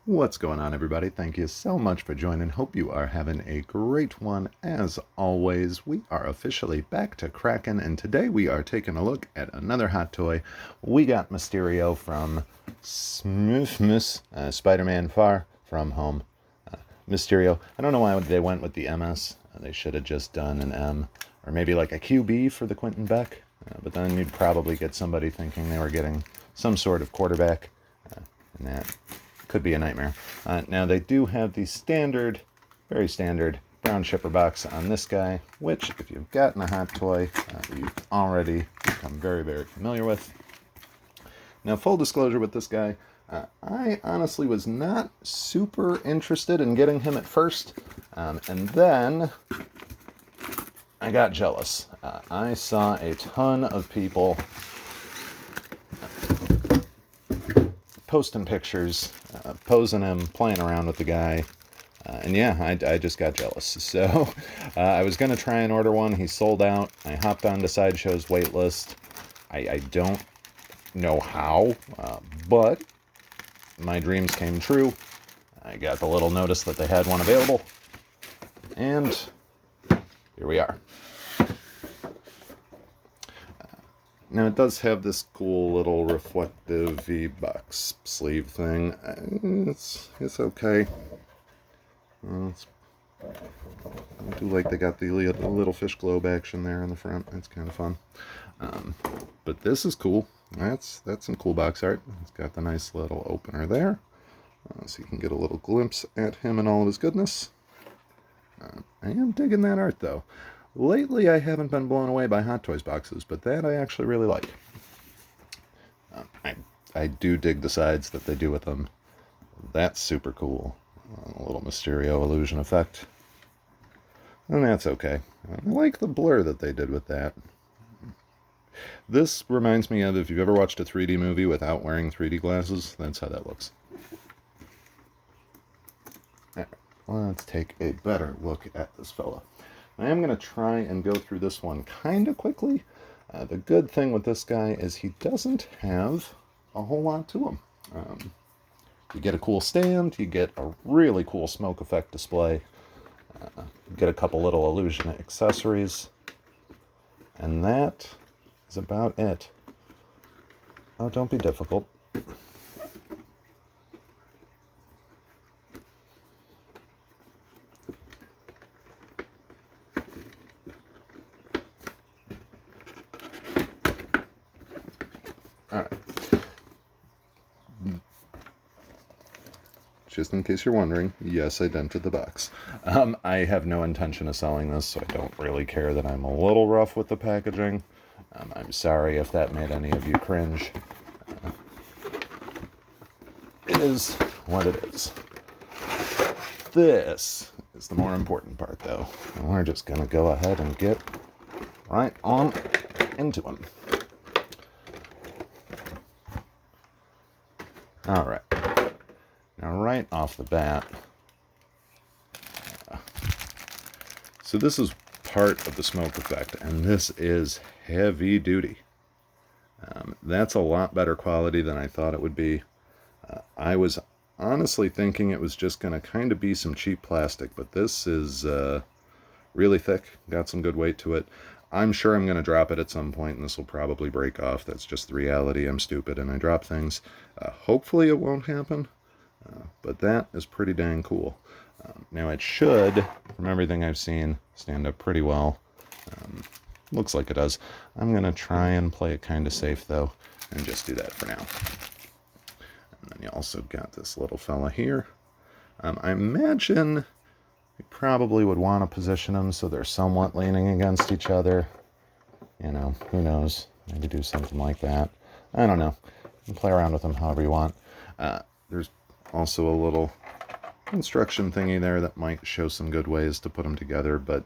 What's going on, everybody? Thank you so much for joining. Hope you are having a great one. As always, we are officially back to Kraken, and today we are taking a look at another hot toy. We got Mysterio from Spider-Man Far From Home. Mysterio. I don't know why they went with the MS. They should have just done an M, or maybe like a QB for the Quentin Beck. But then you'd probably get somebody thinking they were getting some sort of quarterback, and that could be a nightmare. Now they do have the standard, very standard brown shipper box on this guy, which if you've gotten a hot toy, you've already become very, very familiar with. Now, full disclosure with this guy, I honestly was not super interested in getting him at first, and then I got jealous. I saw a ton of people posting pictures, posing him, playing around with the guy, and yeah, I just got jealous. So I was going to try and order one. He sold out. I hopped onto Sideshow's waitlist. I don't know how, but my dreams came true. I got the little notice that they had one available, and here we are. Now it does have this cool little reflective V-box sleeve thing. It's okay. I do like they got the little fish globe action there in the front. It's kind of fun. But this is cool. That's some cool box art. It's got the nice little opener there, so you can get a little glimpse at him and all of his goodness. I am digging that art though. Lately, I haven't been blown away by Hot Toys boxes, but that I actually really like. I do dig the sides that they do with them. That's super cool. A little Mysterio illusion effect. And that's okay. I like the blur that they did with that. This reminds me of if you've ever watched a 3D movie without wearing 3D glasses, that's how that looks. All right, let's take a better look at this fella. I am going to try and go through this one kind of quickly. The good thing with this guy is he doesn't have a whole lot to him. You get a cool stand, you get a really cool smoke effect display, you get a couple little illusion accessories, and that is about it. Oh, don't be difficult. Alright. Just in case you're wondering, yes, I dented the box. I have no intention of selling this, so I don't really care that I'm a little rough with the packaging. I'm sorry if that made any of you cringe. It is what it is. This is the more important part, though. And we're just going to go ahead and get right on into him. All right. Now, right off the bat, so this is part of the smoke effect, and this is heavy duty. That's a lot better quality than I thought it would be. I was honestly thinking it was just going to kind of be some cheap plastic, but this is really thick, got some good weight to it. I'm sure I'm going to drop it at some point, and this will probably break off. That's just the reality. I'm stupid, and I drop things. Hopefully it won't happen, but that is pretty dang cool. Now it should, from everything I've seen, stand up pretty well. Looks like it does. I'm going to try and play it kind of safe, though, and just do that for now. And then you also got this little fella here. I imagine you probably would want to position them so they're somewhat leaning against each other. You know, who knows? Maybe do something like that. I don't know. You can play around with them however you want. There's also a little instruction thingy there that might show some good ways to put them together, but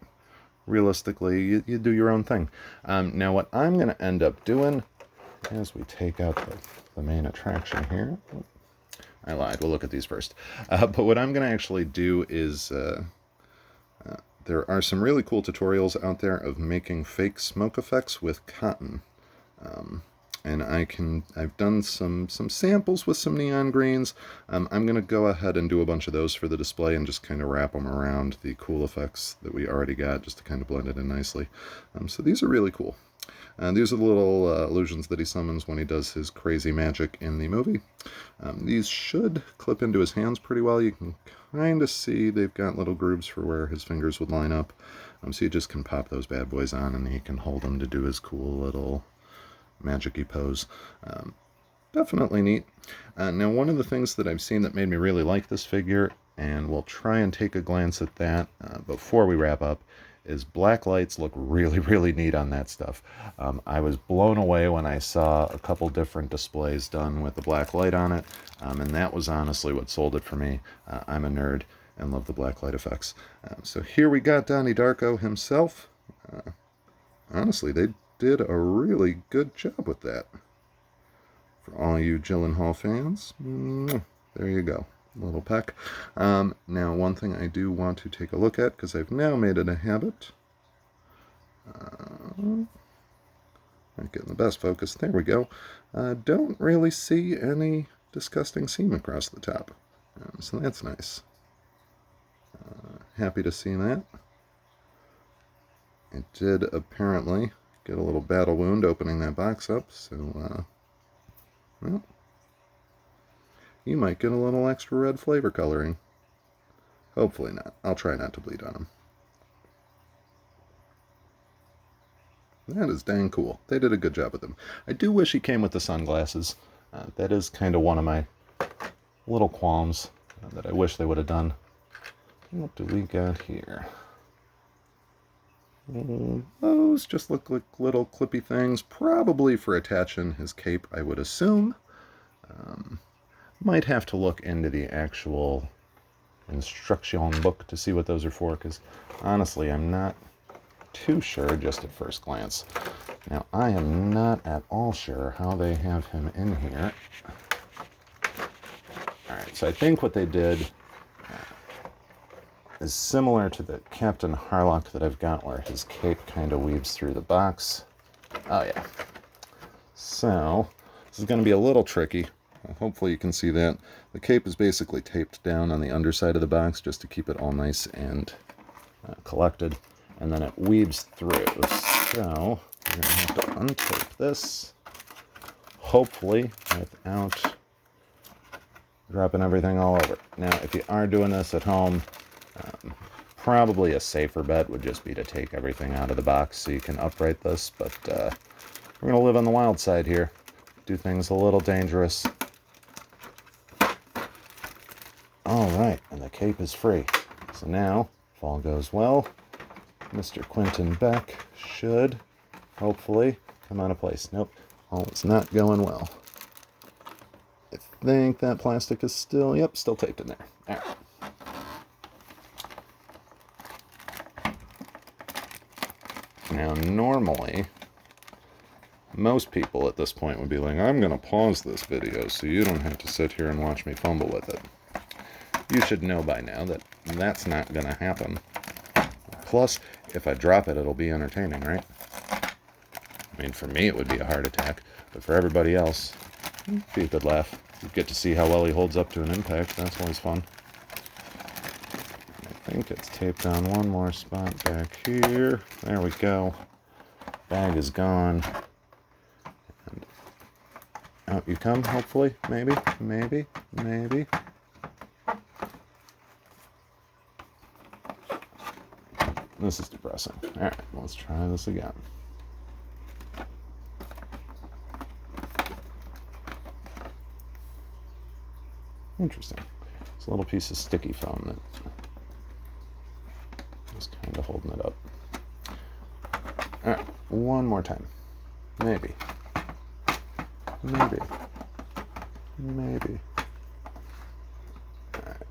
realistically, you do your own thing. Now, what I'm going to end up doing as we take out the main attraction here. I lied. We'll look at these first. But what I'm going to actually do is there are some really cool tutorials out there of making fake smoke effects with cotton. And I've done some samples with some neon greens. I'm going to go ahead and do a bunch of those for the display and just kind of wrap them around the cool effects that we already got just to kind of blend it in nicely. So these are really cool. These are the little illusions that he summons when he does his crazy magic in the movie. These should clip into his hands pretty well. You can kind of see they've got little grooves for where his fingers would line up. So you just can pop those bad boys on and he can hold them to do his cool little magic-y pose. Definitely neat. Now, one of the things that I've seen that made me really like this figure, and we'll try and take a glance at that before we wrap up, is black lights look really, really neat on that stuff. I was blown away when I saw a couple different displays done with the black light on it, and that was honestly what sold it for me. I'm a nerd and love the black light effects. So here we got Donnie Darko himself. Honestly, they did a really good job with that. For all you Gyllenhaal fans, there you go. Little peck. Now, one thing I do want to take a look at, because I've now made it a habit. Not getting the best focus. There we go. Don't really see any disgusting seam across the top. So that's nice. Happy to see that. It did apparently get a little battle wound opening that box up, so, well, you might get a little extra red flavor coloring. Hopefully not. I'll try not to bleed on them. That is dang cool. They did a good job with them. I do wish he came with the sunglasses. That is kind of one of my little qualms that I wish they would have done. What do we got here? Those just look like little clippy things, probably for attaching his cape, I would assume. Might have to look into the actual instruction book to see what those are for, because honestly, I'm not too sure just at first glance. Now, I am not at all sure how they have him in here. Alright, so I think what they did is similar to the Captain Harlock that I've got, where his cape kind of weaves through the box. Oh yeah. So, this is going to be a little tricky. Hopefully you can see that. The cape is basically taped down on the underside of the box just to keep it all nice and collected. And then it weaves through. So, we're going to have to untape this, hopefully without dropping everything all over. Now, if you are doing this at home, probably a safer bet would just be to take everything out of the box so you can upright this, but we're going to live on the wild side here. Do things a little dangerous. Alright, and the cape is free. So now, if all goes well, Mr. Quentin Beck should, hopefully, come out of place. Nope, all is not going well. I think that plastic is still, yep, still taped in there. Alright. Now, normally, most people at this point would be like, I'm going to pause this video so you don't have to sit here and watch me fumble with it. You should know by now that that's not going to happen. Plus, if I drop it, it'll be entertaining, right? I mean, for me, it would be a heart attack, but for everybody else, it'd be a good laugh. You get to see how well he holds up to an impact. That's always fun. I think it's taped on one more spot back here. There we go. Bag is gone. And out you come, hopefully. Maybe, maybe, maybe. This is depressing. Alright, let's try this again. Interesting. It's a little piece of sticky foam that just kind of holding it up. Alright, one more time. Maybe. Maybe. Maybe. Alright.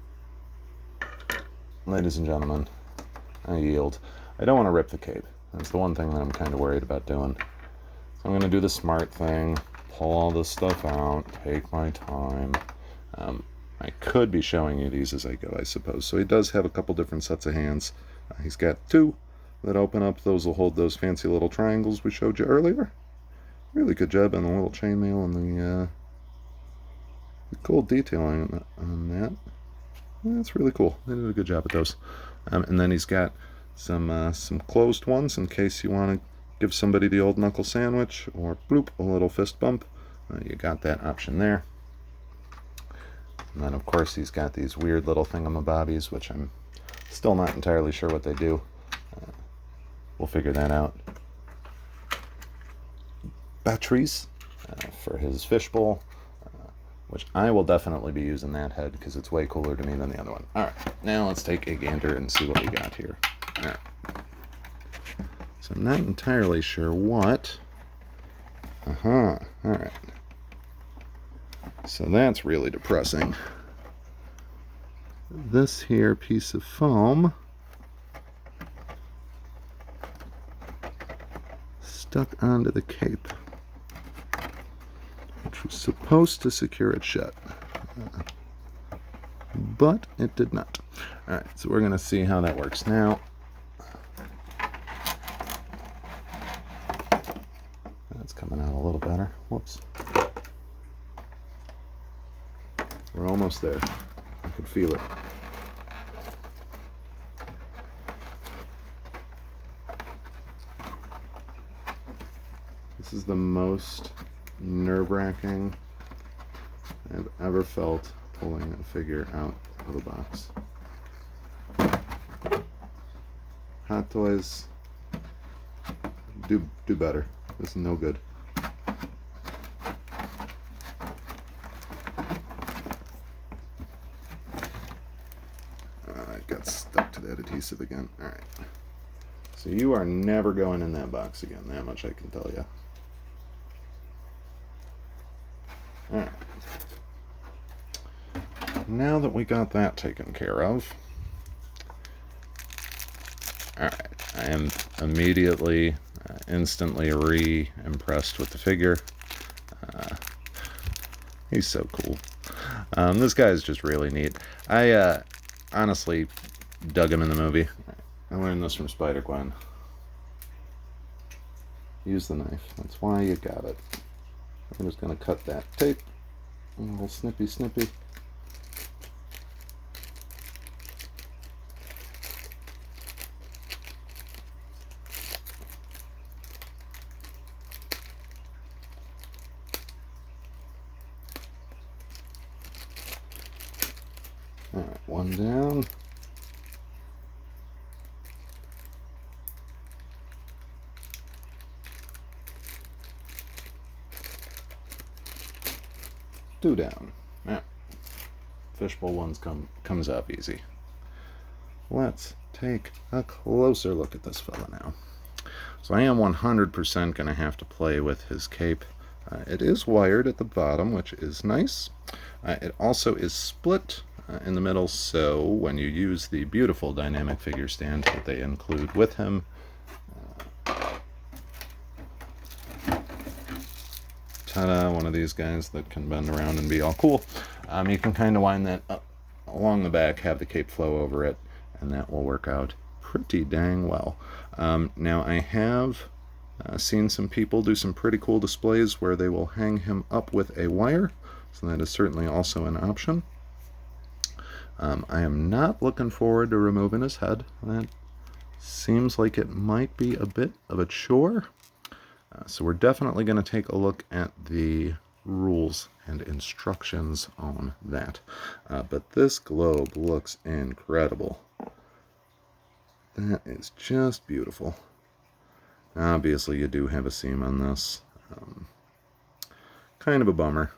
Ladies and gentlemen, I yield. I don't want to rip the cape. That's the one thing that I'm kind of worried about doing. So I'm going to do the smart thing, pull all this stuff out, take my time. I could be showing you these as I go, I suppose. So he does have a couple different sets of hands. He's got two that open up. Those will hold those fancy little triangles we showed you earlier. Really good job on the little chainmail and the gold detailing on that. That's really cool. They did a good job with those. And then he's got some closed ones in case you want to give somebody the old knuckle sandwich or bloop, a little fist bump. You got that option there. And then of course he's got these weird little thingamabobbies, which I'm still not entirely sure what they do. We'll figure that out. Batteries for his fishbowl, which I will definitely be using that head because it's way cooler to me than the other one. Alright, now let's take a gander and see what we got here. Alright. So I'm not entirely sure what. Alright. So that's really depressing. This here piece of foam stuck onto the cape, which was supposed to secure it shut, but it did not. Alright, so we're going to see how that works now. That's coming out a little better. Whoops. We're almost there. I can feel it. This is the most nerve-wracking I've ever felt pulling a figure out of a box. Hot Toys, do better. This is no good. I got stuck to that adhesive again. Alright. So you are never going in that box again, that much I can tell you. Alright. Now that we got that taken care of, alright, I am immediately, instantly re-impressed with the figure. He's so cool. This guy is just really neat. I honestly dug him in the movie. I learned this from Spider-Gwen. Use the knife. That's why you got it. I'm just going to cut that tape. A little snippy snippy. Alright, one down. Two down. Yeah. Fishbowl ones comes up easy. Let's take a closer look at this fella now. So I am 100% going to have to play with his cape. It is wired at the bottom, which is nice. It also is split in the middle, so when you use the beautiful dynamic figure stand that they include with him, ta-da, one of these guys that can bend around and be all cool. You can kind of wind that up along the back, have the cape flow over it, and that will work out pretty dang well. Now I have seen some people do some pretty cool displays where they will hang him up with a wire, so that is certainly also an option. I am not looking forward to removing his head. That seems like it might be a bit of a chore. So we're definitely going to take a look at the rules and instructions on that. But this globe looks incredible. That is just beautiful. Obviously you do have a seam on this. Kind of a bummer.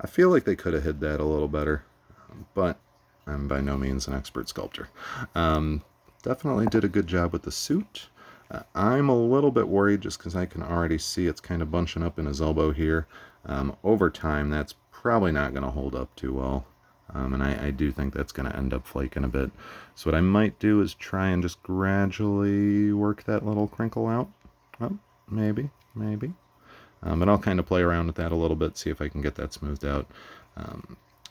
I feel like they could have hid that a little better, but I'm by no means an expert sculptor. Definitely did a good job with the suit. I'm a little bit worried just because I can already see it's kind of bunching up in his elbow here. Over time, that's probably not going to hold up too well. And I do think that's going to end up flaking a bit. So what I might do is try and just gradually work that little crinkle out. Well, maybe. But I'll kind of play around with that a little bit, see if I can get that smoothed out.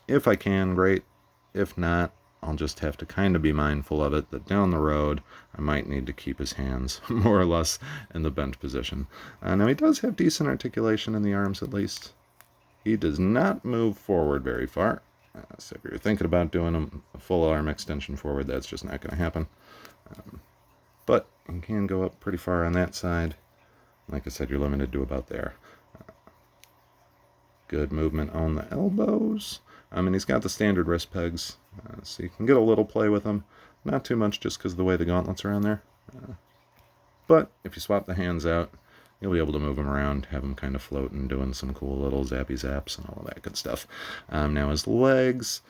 If I can, great. If not, I'll just have to kind of be mindful of it, that down the road I might need to keep his hands more or less in the bent position. Now he does have decent articulation in the arms at least. He does not move forward very far. So if you're thinking about doing a full arm extension forward, that's just not going to happen. But you can go up pretty far on that side. Like I said, you're limited to about there. Good movement on the elbows. And he's got the standard wrist pegs, so you can get a little play with them. Not too much just because of the way the gauntlets are on there. But if you swap the hands out, you'll be able to move them around, have them kind of floating, doing some cool little zappy zaps and all of that good stuff. Now his legs,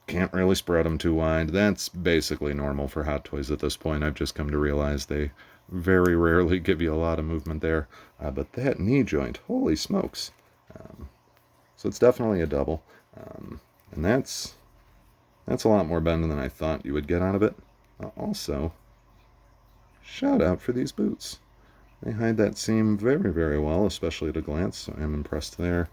can't really spread them too wide. That's basically normal for Hot Toys at this point. I've just come to realize they very rarely give you a lot of movement there. But that knee joint, holy smokes. So it's definitely a double. And that's a lot more bend than I thought you would get out of it. Also, shout out for these boots. They hide that seam very, very well, especially at a glance, so I'm impressed there.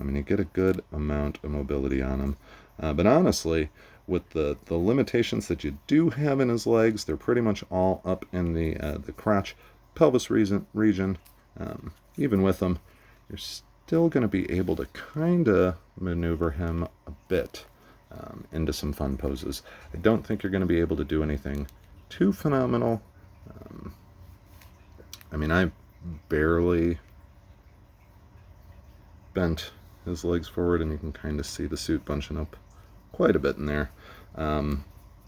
You get a good amount of mobility on them. But honestly, with the limitations that you do have in his legs, they're pretty much all up in the crotch, pelvis region. Even with them, you're still going to be able to kind of maneuver him a bit into some fun poses. I don't think you're going to be able to do anything too phenomenal. I barely bent his legs forward, and you can kind of see the suit bunching up quite a bit in there.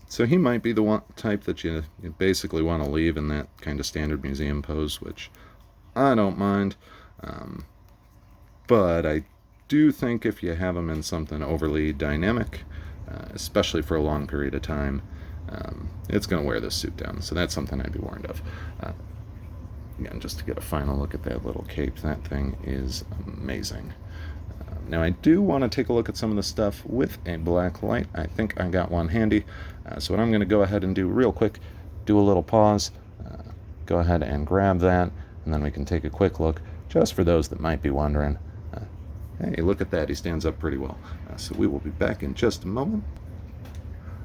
So he might be the type that you basically want to leave in that kind of standard museum pose, which I don't mind. But I do think if you have him in something overly dynamic, especially for a long period of time, it's going to wear this suit down. So that's something I'd be warned of. Again, just to get a final look at that little cape, that thing is amazing. Now I do want to take a look at some of the stuff with a black light. I think I got one handy. So what I'm going to go ahead and do real quick, do a little pause, go ahead and grab that, and then we can take a quick look, just for those that might be wondering. Hey, look at that, he stands up pretty well. So we will be back in just a moment.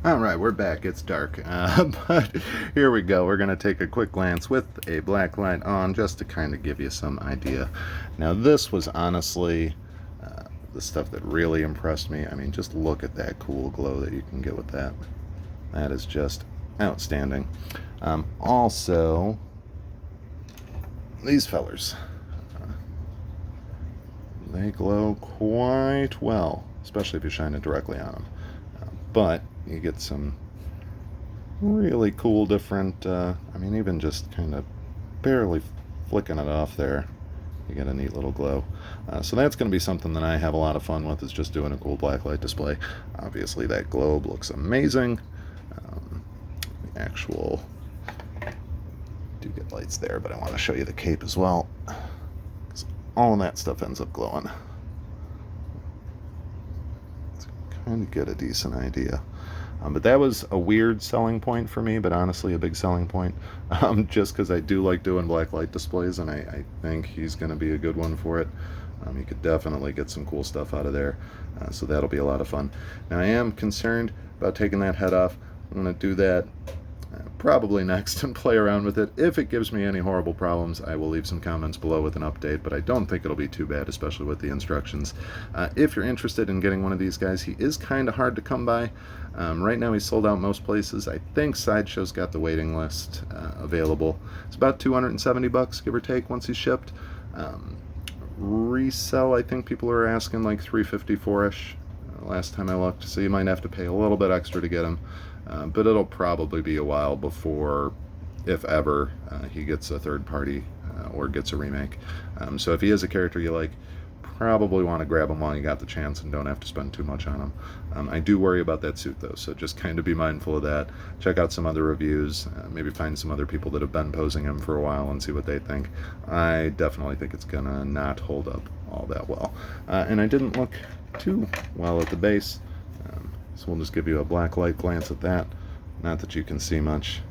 Alright, we're back. It's dark. But here we go. We're going to take a quick glance with a black light on just to kind of give you some idea. Now, this was honestly the stuff that really impressed me. Just look at that cool glow that you can get with that. That is just outstanding. Also, these fellers. They glow quite well, especially if you shine it directly on them. But you get some really cool different, even just kind of barely flicking it off there, you get a neat little glow. So that's going to be something that I have a lot of fun with, is just doing a cool blacklight display. Obviously that globe looks amazing. The actual, do get lights there, but I want to show you the cape as well, because all of that stuff ends up glowing. Let's kind of get a decent idea. But that was a weird selling point for me, but honestly a big selling point, just because I do like doing blacklight displays, and I think he's going to be a good one for it. You could definitely get some cool stuff out of there, so that'll be a lot of fun. Now I am concerned about taking that head off. I'm going to do that probably next and play around with it. If it gives me any horrible problems, I will leave some comments below with an update, but I don't think it'll be too bad, especially with the instructions. If you're interested in getting one of these guys, he is kind of hard to come by. Right now he's sold out most places. I think Sideshow's got the waiting list available. It's about $270, give or take, once he's shipped. Resell, I think people are asking like $354-ish last time I looked, so you might have to pay a little bit extra to get him. But it'll probably be a while before, if ever, he gets a third party or gets a remake. So if he is a character you like, probably want to grab him while you got the chance and don't have to spend too much on him. I do worry about that suit though, so just kind of be mindful of that. Check out some other reviews, maybe find some other people that have been posing him for a while and see what they think. I definitely think it's gonna not hold up all that well. And I didn't look too well at the base. So we'll just give you a black light glance at that. Not that you can see much,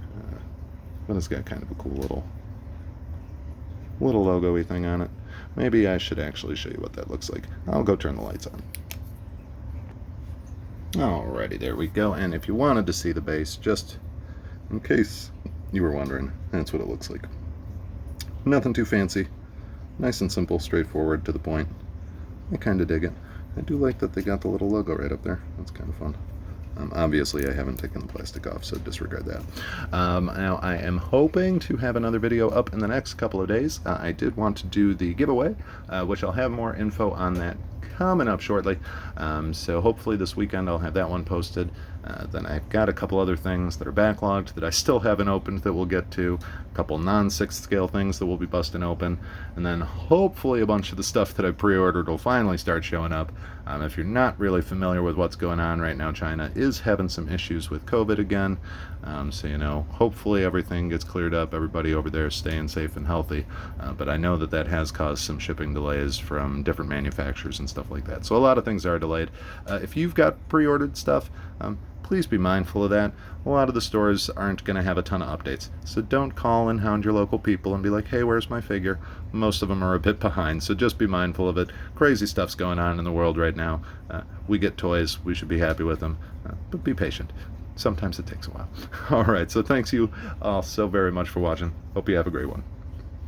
but it's got kind of a cool little logo-y thing on it. Maybe I should actually show you what that looks like. I'll go turn the lights on. Alrighty, there we go. And if you wanted to see the base, just in case you were wondering, that's what it looks like. Nothing too fancy. Nice and simple, straightforward, to the point. I kind of dig it. I do like that they got the little logo right up there. That's kind of fun. Obviously, I haven't taken the plastic off, so disregard that. Now, I am hoping to have another video up in the next couple of days. I did want to do the giveaway, which I'll have more info on that coming up shortly. So hopefully this weekend I'll have that one posted. Then I've got a couple other things that are backlogged that I still haven't opened that we'll get to. A couple non-6th scale things that we'll be busting open. And then hopefully a bunch of the stuff that I pre-ordered will finally start showing up. If you're not really familiar with what's going on right now, China is having some issues with COVID again. So, you know, hopefully everything gets cleared up. Everybody over there is staying safe and healthy. But I know that that has caused some shipping delays from different manufacturers and stuff like that. So a lot of things are delayed. If you've got pre-ordered stuff, please be mindful of that. A lot of the stores aren't going to have a ton of updates. So don't call and hound your local people and be like, hey, where's my figure? Most of them are a bit behind, so just be mindful of it. Crazy stuff's going on in the world right now. We get toys. We should be happy with them. But be patient. Sometimes it takes a while. All right, so thanks you all so very much for watching. Hope you have a great one.